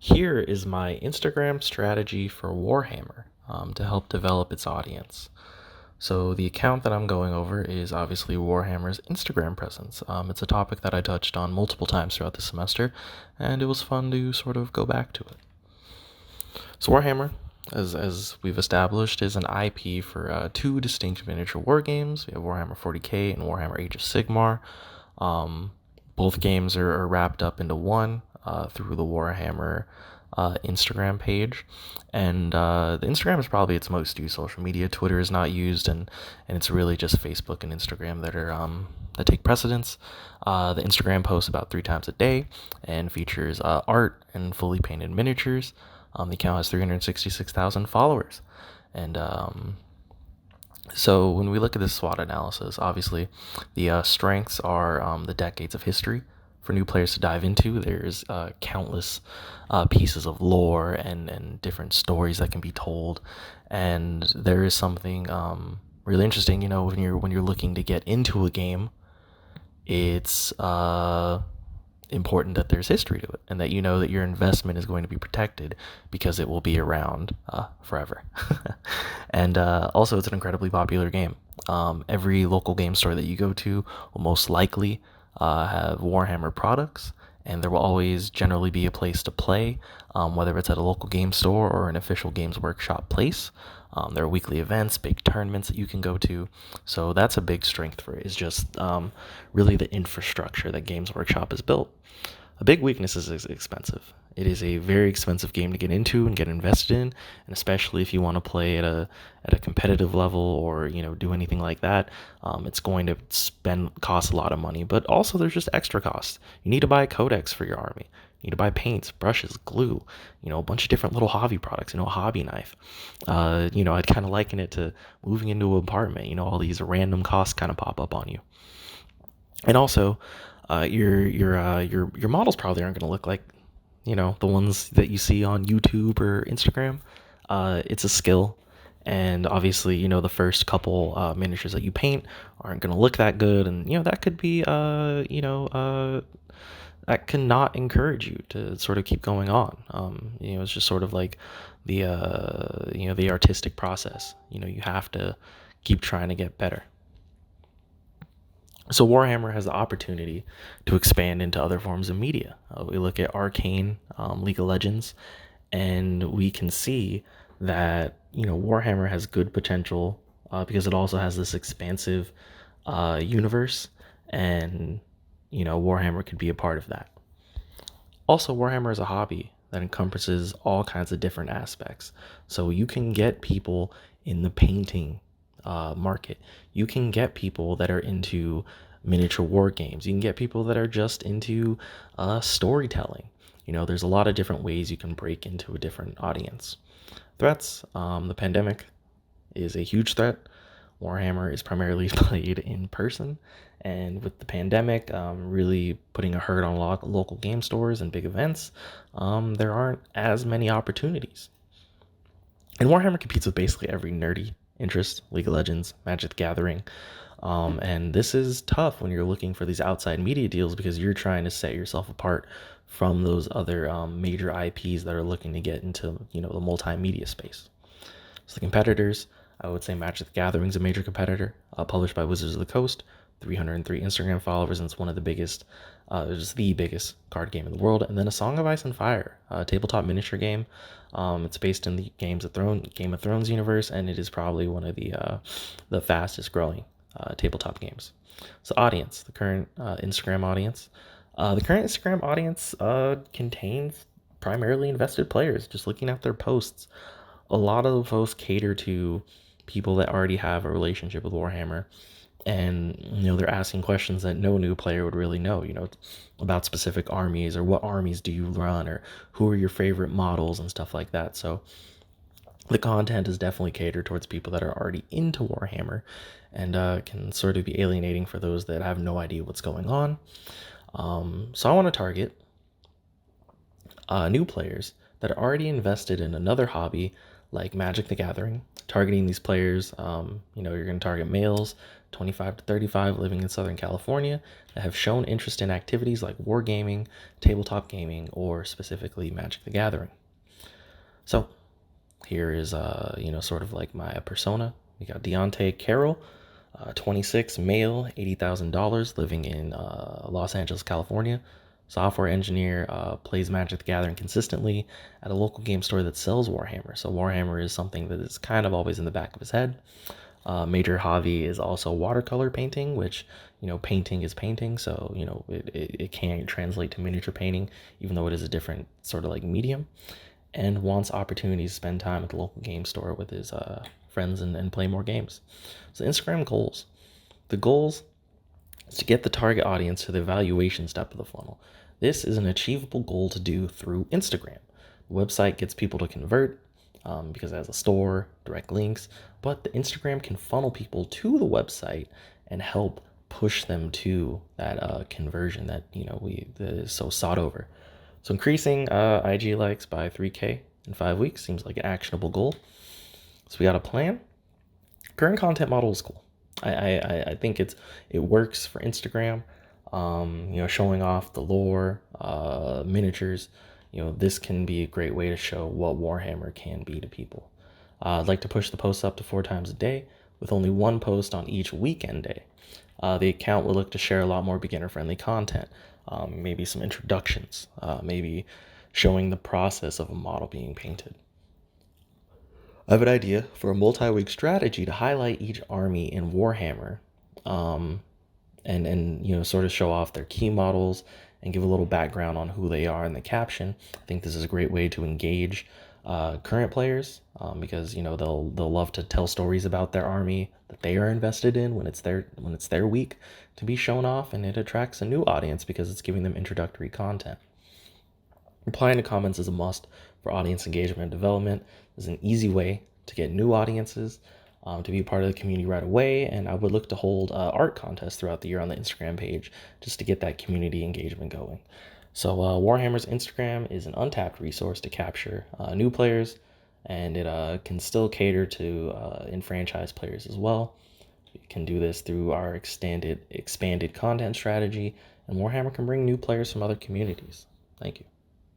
Here is my Instagram strategy for Warhammer to help develop its audience. So, the account that I'm going over is obviously Warhammer's Instagram presence. It's a topic that I touched on multiple times throughout the semester, and it was fun to sort of go back to it. So, Warhammer, as we've established, is an IP for two distinct miniature war games. We have Warhammer 40k and Warhammer Age of Sigmar. Um, Both games are wrapped up into one through the Warhammer Instagram page, and the Instagram is probably its most used social media. Twitter is not used, and it's really just Facebook and Instagram that take precedence. The Instagram posts about 3 times a day and features art and fully painted miniatures. The account has 366,000 followers, and so when we look at this SWOT analysis, obviously the strengths are the decades of history for new players to dive into. There's countless pieces of lore and different stories that can be told, and there is something really interesting. When you're looking to get into a game, it's important that there's history to it and that you know that your investment is going to be protected because it will be around forever. And also, it's an incredibly popular game. Every local game store that you go to will most likely have Warhammer products, and there will always generally be a place to play, whether it's at a local game store or an official Games Workshop place. There are weekly events, big tournaments that you can go to. So that's a big strength for it, is just really the infrastructure that Games Workshop has built. A big weakness is it's expensive. It is a very expensive game to get into and get invested in, and especially if you want to play at a competitive level or do anything like that, it's going to cost a lot of money. But also, there's just extra costs. You need to buy a codex for your army. You need to buy paints, brushes, glue, a bunch of different little hobby products, a hobby knife. I'd kind of liken it to moving into an apartment. All these random costs kind of pop up on you. And also, your models probably aren't going to look like the ones that you see on YouTube or Instagram. It's a skill, and obviously the first couple miniatures that you paint aren't going to look that good, and that could be that cannot encourage you to sort of keep going on. It's just sort of like the artistic process. You have to keep trying to get better. So Warhammer has the opportunity to expand into other forms of media. We look at Arcane, League of Legends, and we can see that Warhammer has good potential because it also has this expansive universe, and Warhammer could be a part of that. Also, Warhammer is a hobby that encompasses all kinds of different aspects. So you can get people in the painting market. You can get people that are into miniature war games. You can get people that are just into storytelling. There's a lot of different ways you can break into a different audience. Threats. The pandemic is a huge threat. Warhammer is primarily played in person, and with the pandemic really putting a hurt on local game stores and big events, there aren't as many opportunities. And Warhammer competes with basically every nerdy interest: League of Legends, Magic the Gathering. And this is tough when you're looking for these outside media deals because you're trying to set yourself apart from those other major IPs that are looking to get into the multimedia space. So the competitors, I would say Magic the Gathering is a major competitor, published by Wizards of the Coast, 303 Instagram followers, and it's one of the biggest, it's the biggest card game in the world. And then A Song of Ice and Fire, a tabletop miniature game. It's based in the Game of Thrones universe, and it is probably one of the fastest growing tabletop games. So audience, the current Instagram audience. The current Instagram audience contains primarily invested players. Just looking at their posts, a lot of the posts cater to people that already have a relationship with Warhammer, and they're asking questions that no new player would really know, about specific armies, or what armies do you run, or who are your favorite models and stuff like that. So the content is definitely catered towards people that are already into Warhammer, and can sort of be alienating for those that have no idea what's going on. So I want to target new players that are already invested in another hobby, like Magic the Gathering. Targeting these players, you're going to target males 25 to 35 living in Southern California that have shown interest in activities like wargaming, tabletop gaming, or specifically Magic the Gathering. So here is, sort of like my persona. We got Deontay Carroll, 26, male, $80,000, living in Los Angeles, California. Software engineer, plays Magic the Gathering consistently at a local game store that sells Warhammer. So Warhammer is something that is kind of always in the back of his head. Major hobby is also watercolor painting, which, painting is painting. So, it can translate to miniature painting, even though it is a different sort of like medium. And wants opportunities to spend time at the local game store with his friends and play more games. So Instagram goals. The goals is to get the target audience to the evaluation step of the funnel. This is an achievable goal to do through Instagram. The website gets people to convert because it has a store, direct links, but the Instagram can funnel people to the website and help push them to that conversion that that is so sought over. So increasing IG likes by 3K in 5 weeks seems like an actionable goal. So we got a plan. Current content model is cool. I think it works for Instagram. Showing off the lore, miniatures. This can be a great way to show what Warhammer can be to people. I'd like to push the posts up to 4 times a day with only 1 post on each weekend day. The account will look to share a lot more beginner-friendly content, maybe some introductions, maybe showing the process of a model being painted. I have an idea for a multi-week strategy to highlight each army in Warhammer, and sort of show off their key models and give a little background on who they are in the caption. I think this is a great way to engage current players, because they'll love to tell stories about their army that they are invested in when it's their week to be shown off, and it attracts a new audience because it's giving them introductory content. Replying to comments is a must for audience engagement and development. This is an easy way to get new audiences to be part of the community right away, and I would look to hold art contests throughout the year on the Instagram page just to get that community engagement going. So Warhammer's Instagram is an untapped resource to capture new players, and it can still cater to enfranchised players as well. We can do this through our expanded content strategy, and Warhammer can bring new players from other communities. Thank you.